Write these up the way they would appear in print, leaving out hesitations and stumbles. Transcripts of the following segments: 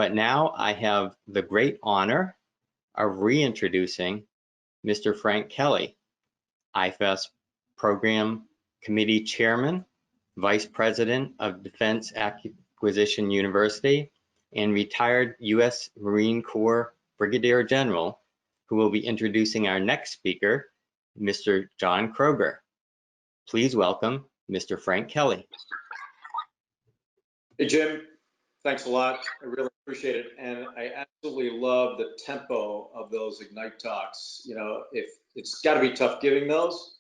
But now I have the great honor of reintroducing Mr. Frank Kelley, iFEST Program Committee Chairman, Vice President of Defense Acquisition University, and retired U.S. Marine Corps Brigadier General, who will be introducing our next speaker, Mr. John Kroger. Please welcome Mr. Frank Kelley. Hey, Jim, thanks a lot. I really appreciate it. And I absolutely love the tempo of those Ignite talks. You know, if it's got to be tough giving those,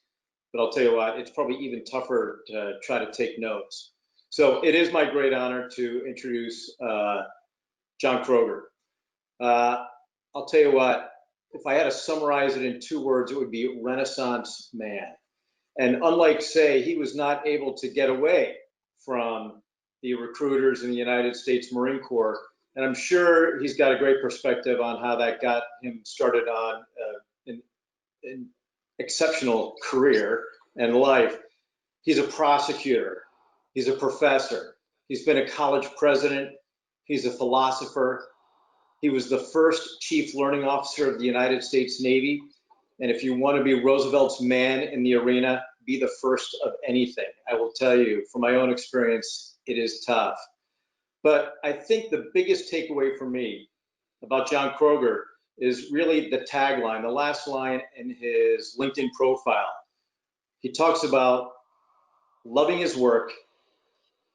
but I'll tell you what, it's probably even tougher to try to take notes. So it is my great honor to introduce John Kroger. I'll tell you what, if I had to summarize it in 2 words, it would be Renaissance man. And unlike, say, he was not able to get away from the recruiters in the United States Marine Corps, and I'm sure he's got a great perspective on how that got him started on an exceptional career and life. He's a prosecutor, he's a professor, he's been a college president, he's a philosopher, he was the first chief learning officer of the United States Navy. And if you want to be Roosevelt's man in the arena, be the first of anything. I will tell you from my own experience, it is tough. But I think the biggest takeaway for me about John Kroger is really the tagline, the last line in his LinkedIn profile. He talks about loving his work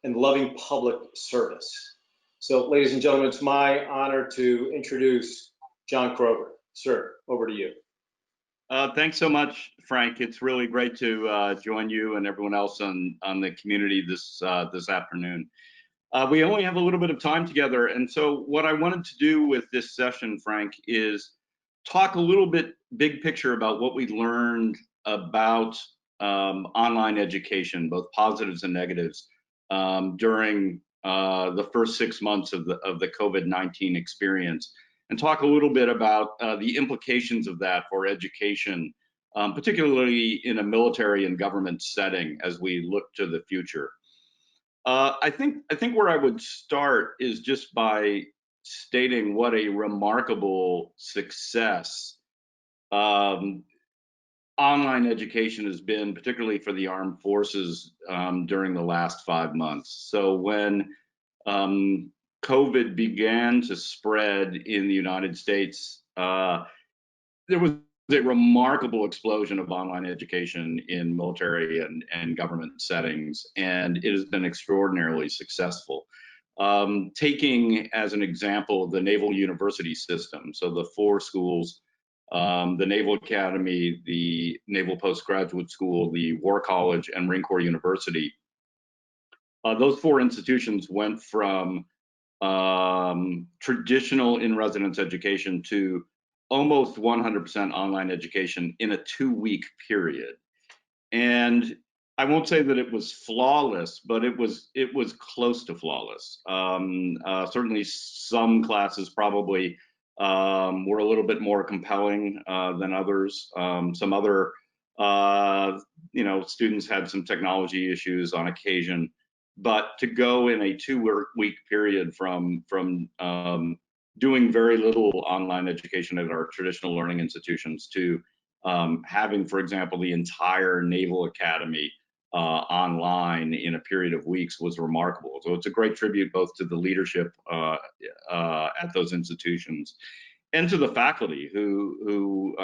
and loving public service. So ladies and gentlemen, it's my honor to introduce John Kroger. Sir, over to you. Thanks so much, Frank. It's really great to join you and everyone else on the community this afternoon. We only have a little bit of time together, and so what I wanted to do with this session, Frank, is talk a little bit big picture about what we learned about online education, both positives and negatives, during the first 6 months of the COVID-19 experience, and talk a little bit about the implications of that for education, particularly in a military and government setting as we look to the future. I think where I would start is just by stating what a remarkable success online education has been, particularly for the armed forces during the last 5 months. So when COVID began to spread in the United States, there was a remarkable explosion of online education in military and government settings, and it has been extraordinarily successful. Taking as an example the Naval University system, so the 4 schools, the Naval Academy, the Naval Postgraduate School, the War College, and Marine Corps University. Those 4 institutions went from traditional in-residence education to almost 100% online education in a 2-week period. And I won't say that it was flawless, but it was close to flawless. Certainly some classes probably were a little bit more compelling than others. Some other students had some technology issues on occasion. But to go in a 2-week period from doing very little online education at our traditional learning institutions to having, for example, the entire Naval Academy online in a period of weeks was remarkable. So it's a great tribute both to the leadership at those institutions and to the faculty who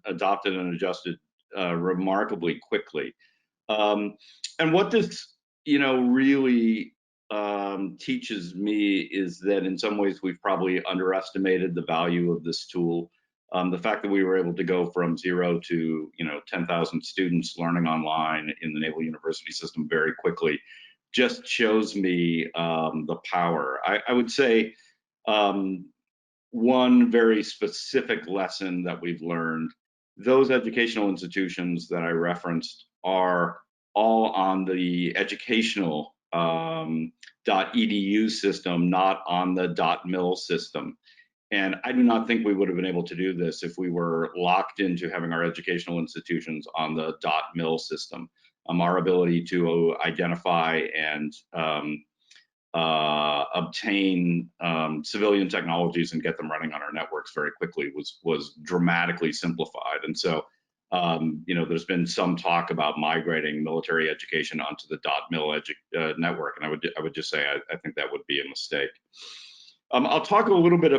adopted and adjusted remarkably quickly. And what this really teaches me is that in some ways we've probably underestimated the value of this tool. The fact that we were able to go from 0 to 10,000 students learning online in the Naval University system very quickly just shows me the power. I would say one very specific lesson that we've learned: those educational institutions that I referenced are all on the educational .edu system, not on the .mil system. And I do not think we would have been able to do this if we were locked into having our educational institutions on the .mil system. Our ability to identify and obtain civilian technologies and get them running on our networks very quickly was dramatically simplified. And so, there's been some talk about migrating military education onto the .mil network, and I would just say I think that would be a mistake. I'll talk a little bit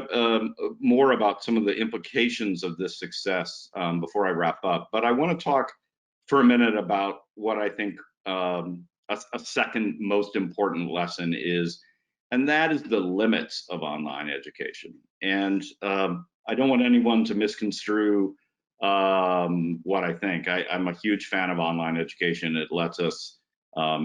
more about some of the implications of this success before I wrap up, but I want to talk for a minute about what I think a second most important lesson is, and that is the limits of online education. And I don't want anyone to misconstrue what I think. I'm a huge fan of online education. It lets us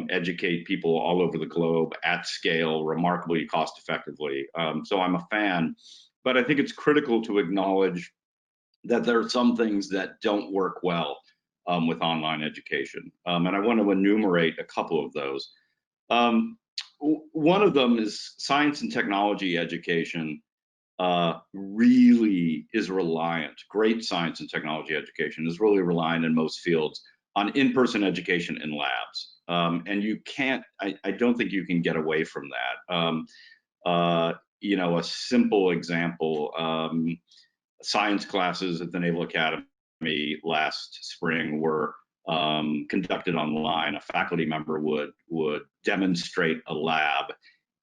educate people all over the globe at scale, remarkably cost effectively. So I'm a fan, but I think it's critical to acknowledge that there are some things that don't work well with online education. And I want to enumerate a couple of those. One of them is science and technology education really is reliant, great science and technology education is really reliant in most fields on in-person education in labs. And you can't, I don't think you can get away from that. A simple example, science classes at the Naval Academy last spring were conducted online. A faculty member would demonstrate a lab,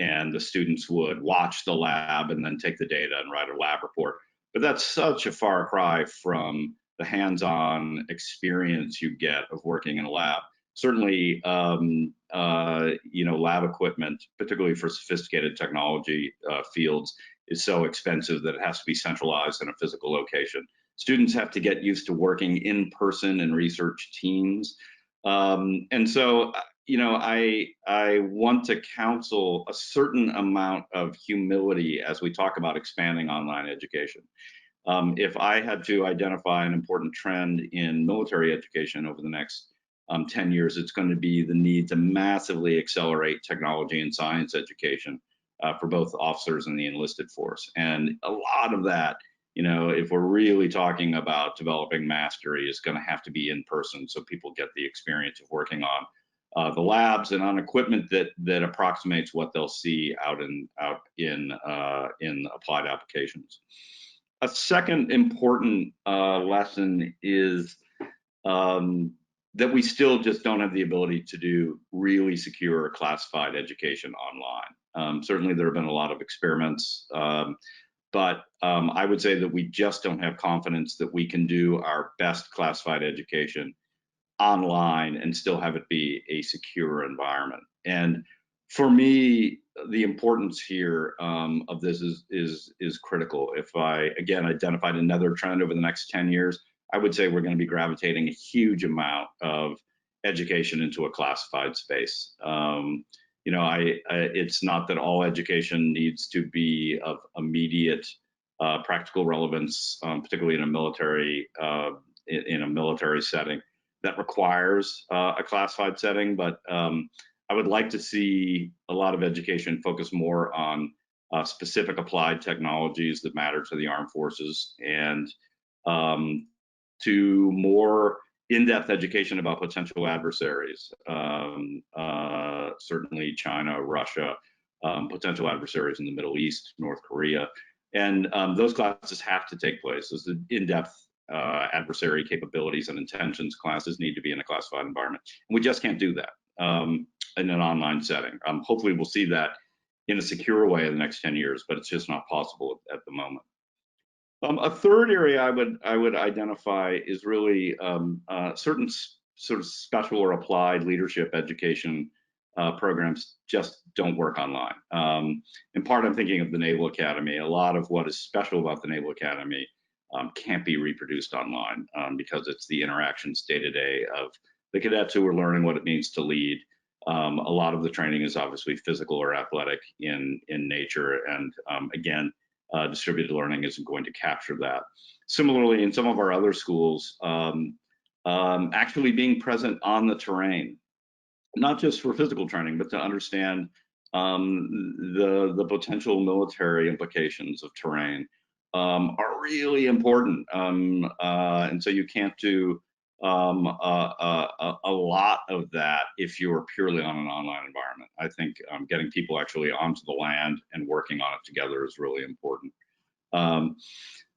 and the students would watch the lab and then take the data and write a lab report. But that's such a far cry from the hands-on experience you get of working in a lab. Certainly, lab equipment, particularly for sophisticated technology fields, is so expensive that it has to be centralized in a physical location. Students have to get used to working in person in research teams. And so, I want to counsel a certain amount of humility as we talk about expanding online education. If I had to identify an important trend in military education over the next 10 years, it's going to be the need to massively accelerate technology and science education for both officers and the enlisted force. And a lot of that, if we're really talking about developing mastery, is going to have to be in person, so people get the experience of working on the labs and on equipment that approximates what they'll see out in applied applications. A second important lesson is that we still just don't have the ability to do really secure classified education online. Certainly there have been a lot of experiments, but I would say that we just don't have confidence that we can do our best classified education online and still have it be a secure environment. And for me, the importance here of this is critical. If I, again, identified another trend over the next 10 years, I would say we're going to be gravitating a huge amount of education into a classified space. It's not that all education needs to be of immediate practical relevance, particularly in a military setting that requires a classified setting. But I would like to see a lot of education focus more on specific applied technologies that matter to the armed forces, and to more in-depth education about potential adversaries, certainly China, Russia, potential adversaries in the Middle East, North Korea. And those classes have to take place. As the in-depth adversary capabilities and intentions classes need to be in a classified environment. And we just can't do that in an online setting. Hopefully we'll see that in a secure way in the next 10 years, but it's just not possible at the moment. A third area I would identify is really certain sort of special or applied leadership education programs just don't work online. In part, I'm thinking of the Naval Academy. A lot of what is special about the Naval Academy can't be reproduced online because it's the interactions day to day of the cadets who are learning what it means to lead. A lot of the training is obviously physical or athletic in nature, and again, distributed learning isn't going to capture that. Similarly, in some of our other schools, actually being present on the terrain, not just for physical training, but to understand the potential military implications of terrain are really important. And so you can't do a lot of that if you're purely on an online environment. I think getting people actually onto the land and working on it together is really important.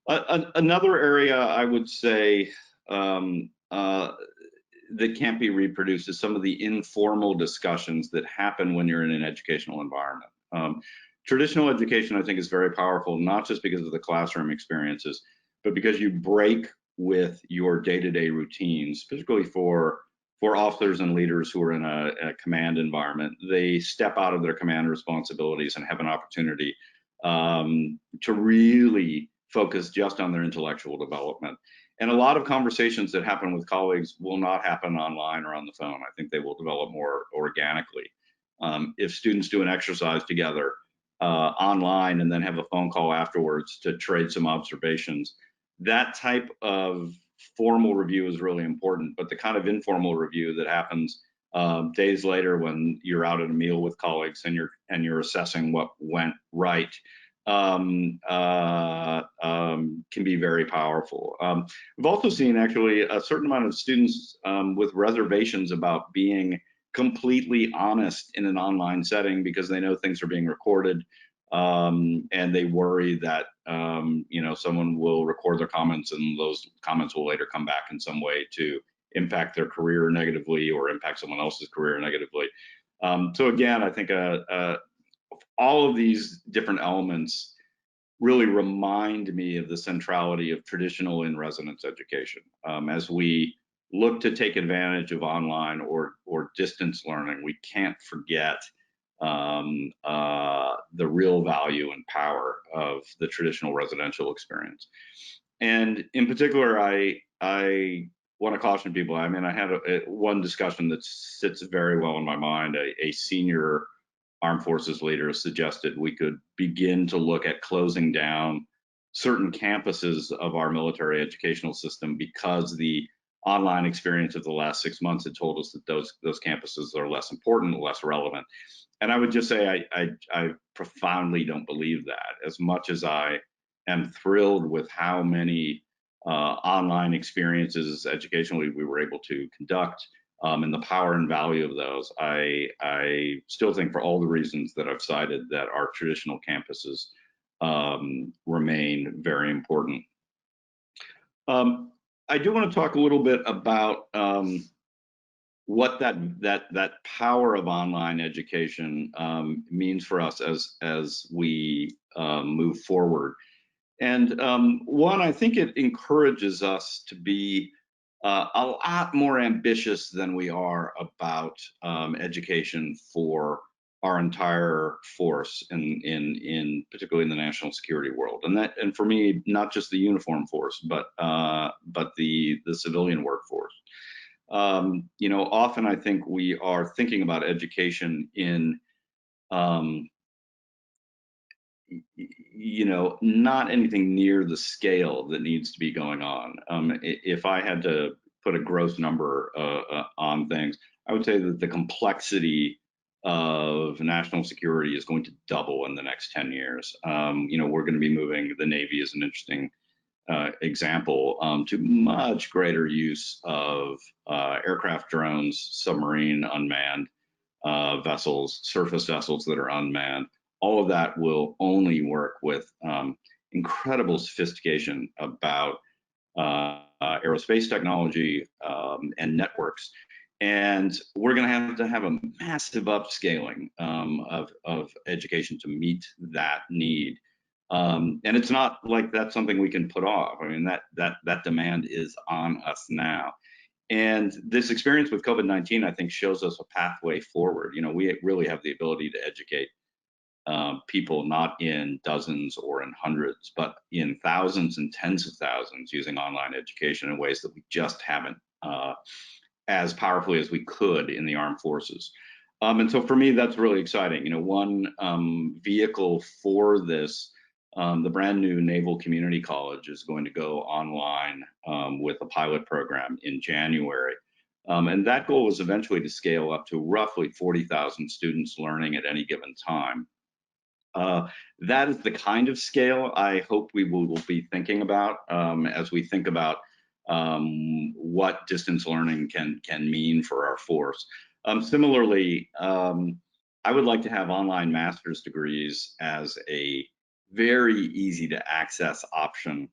Another area I would say that can't be reproduced is some of the informal discussions that happen when you're in an educational environment. Traditional education, I think, is very powerful, not just because of the classroom experiences, but because you break with your day-to-day routines, particularly for officers and leaders who are in a command environment. They step out of their command responsibilities and have an opportunity to really focus just on their intellectual development. And a lot of conversations that happen with colleagues will not happen online or on the phone. I think they will develop more organically. If students do an exercise together online and then have a phone call afterwards to trade some observations, that type of formal review is really important. But the kind of informal review that happens days later when you're out at a meal with colleagues and you're assessing what went right can be very powerful. We've also seen actually a certain amount of students with reservations about being completely honest in an online setting because they know things are being recorded, and they worry that someone will record their comments and those comments will later come back in some way to impact their career negatively or impact someone else's career negatively. So again, I think all of these different elements really remind me of the centrality of traditional in-residence education. As we look to take advantage of online or distance learning, we can't forget the real value and power of the traditional residential experience. And in particular, I want to caution people. I mean, I had one discussion that sits very well in my mind. A senior Armed Forces leader suggested we could begin to look at closing down certain campuses of our military educational system because the online experience of the last 6 months had told us that those campuses are less important, less relevant. And I would just say I profoundly don't believe that. As much as I am thrilled with how many online experiences educationally we were able to conduct, and the power and value of those, I still think, for all the reasons that I've cited, that our traditional campuses remain very important. I do want to talk a little bit about what that power of online education means for us as we move forward. And one, I think it encourages us to be a lot more ambitious than we are about education for our entire force, in particularly in the national security world, and for me, not just the uniform force, but the civilian workforce. Often I think we are thinking about education in not anything near the scale that needs to be going on. If I had to put a gross number on things, I would say that the complexity of national security is going to double in the next 10 years. We're going to be moving, the Navy is an interesting example, to much greater use of aircraft, drones, submarine, unmanned vessels, surface vessels that are unmanned. All of that will only work with incredible sophistication about aerospace technology and networks. And we're going to have a massive upscaling of education to meet that need. And it's not like that's something we can put off. I mean, that demand is on us now. And this experience with COVID-19, I think, shows us a pathway forward. We really have the ability to educate people not in dozens or in hundreds, but in thousands and tens of thousands using online education in ways that we just haven't as powerfully as we could in the armed forces. And so for me, that's really exciting. One vehicle for this, the brand new Naval Community College is going to go online with a pilot program in January. And that goal is eventually to scale up to roughly 40,000 students learning at any given time. That is the kind of scale I hope we will be thinking about as we think about what distance learning can mean for our force. Similarly, I would like to have online master's degrees as a very easy to access option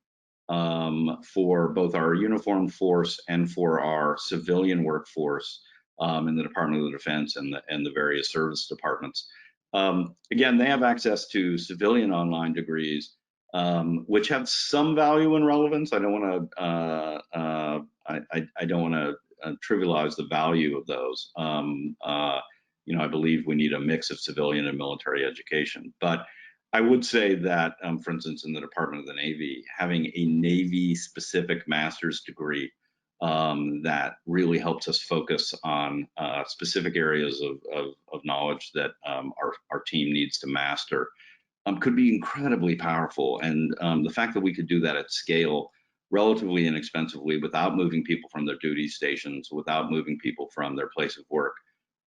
for both our uniformed force and for our civilian workforce in the Department of Defense and the various service departments. Again, they have access to civilian online degrees, which have some value and relevance. I don't want to I don't want to trivialize the value of those. You know, I believe we need a mix of civilian and military education, but I would say that, for instance, in the Department of the Navy, having a Navy-specific master's degree that really helps us focus on specific areas of knowledge that our team needs to master could be incredibly powerful. And the fact that we could do that at scale relatively inexpensively without moving people from their duty stations, without moving people from their place of work,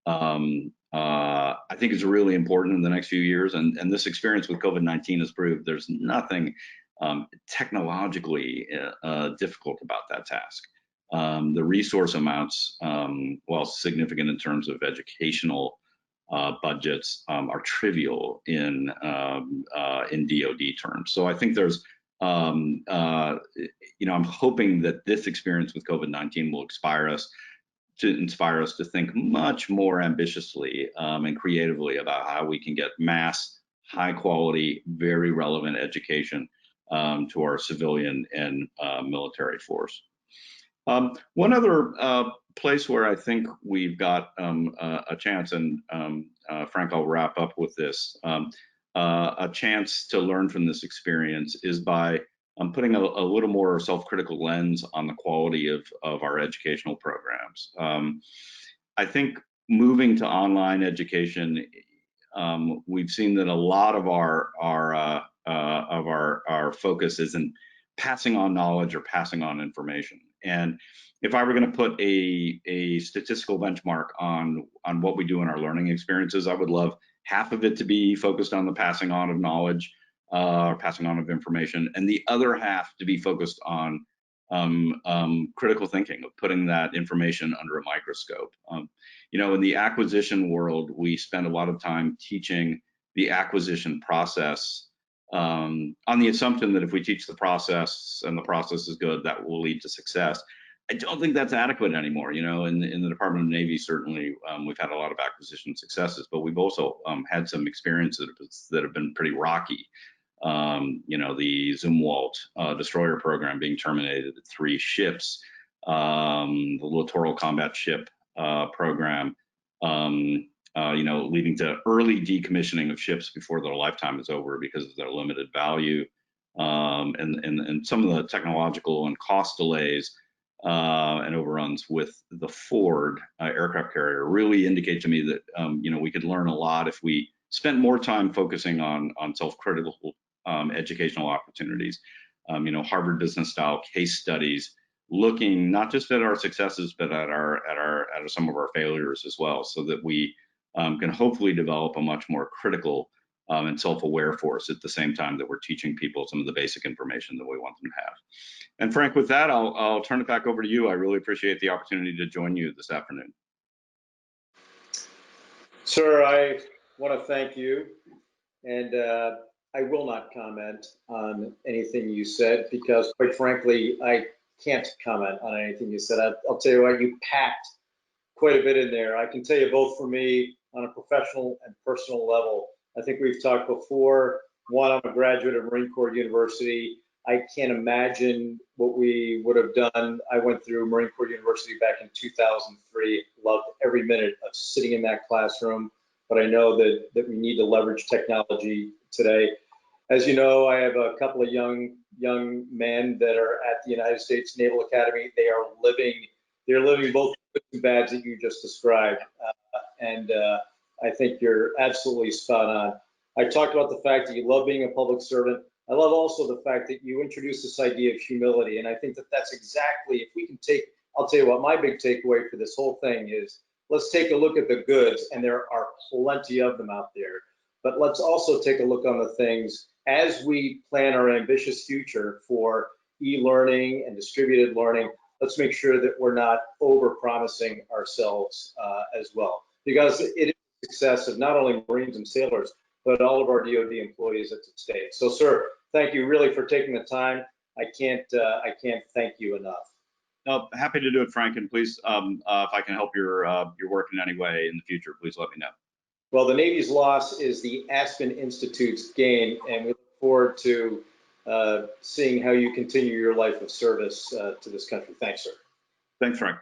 I think is really important in the next few years. And this experience with COVID-19 has proved there's nothing technologically difficult about that task. The resource amounts, while significant in terms of educational budgets, are trivial in DoD terms. So I think there's, you know, I'm hoping that this experience with COVID-19 will inspire us to think much more ambitiously and creatively about how we can get mass, high quality, very relevant education to our civilian and military force. One other place where I think we've got a chance, and Frank, I'll wrap up with this, a chance to learn from this experience is by putting a little more self-critical lens on the quality of our educational programs. I think moving to online education, we've seen that a lot of our focus is in passing on knowledge or passing on information. And if I were going to put a statistical benchmark on what we do in our learning experiences, I would love half of it to be focused on the passing on of knowledge, or passing on of information, and the other half to be focused on critical thinking, of putting that information under a microscope. You know, in the acquisition world, we spend a lot of time teaching the acquisition process on the assumption that if we teach the process and the process is good, that will lead to success. I don't think that's adequate anymore. You know, in the Department of the Navy, certainly we've had a lot of acquisition successes, but we've also had some experiences that have been pretty rocky. You know, the Zumwalt destroyer program being terminated at 3 ships, the littoral combat ship program, you know, leading to early decommissioning of ships before their lifetime is over because of their limited value, and some of the technological and cost delays and overruns with the Ford aircraft carrier really indicate to me that you know, we could learn a lot if we spent more time focusing on self-critical educational opportunities. You know, Harvard Business style case studies, looking not just at our successes but at some of our failures as well, so that we can hopefully develop a much more critical and self-aware force at the same time that we're teaching people some of the basic information that we want them to have. And Frank, with that, I'll turn it back over to you. I really appreciate the opportunity to join you this afternoon. Sir, I want to thank you, and I will not comment on anything you said because, quite frankly, I can't comment on anything you said. I'll tell you what, you packed quite a bit in there. I can tell you both for me on a professional and personal level. I think we've talked before. One, I'm a graduate of Marine Corps University. I can't imagine what we would have done. I went through Marine Corps University back in 2003, loved every minute of sitting in that classroom, but I know that we need to leverage technology today. As you know, I have a couple of young men that are at the United States Naval Academy. They're living both the good and bads that you just described, and I think you're absolutely spot on. I talked about the fact that you love being a public servant. I love also the fact that you introduced this idea of humility, and I think that that's exactly, if we can take, I'll tell you what, my big takeaway for this whole thing is, let's take a look at the goods, and there are plenty of them out there, but let's also take a look on the things as we plan our ambitious future for e-learning and distributed learning, let's make sure that we're not over-promising ourselves as well, because it is the success of not only Marines and sailors, but all of our DoD employees that's at stake. So, sir, thank you really for taking the time. I can't thank you enough. No, happy to do it, Frank. And please, if I can help your work in any way in the future, please let me know. Well, the Navy's loss is the Aspen Institute's gain, and we look forward to seeing how you continue your life of service to this country. Thanks, sir. Thanks, Frank.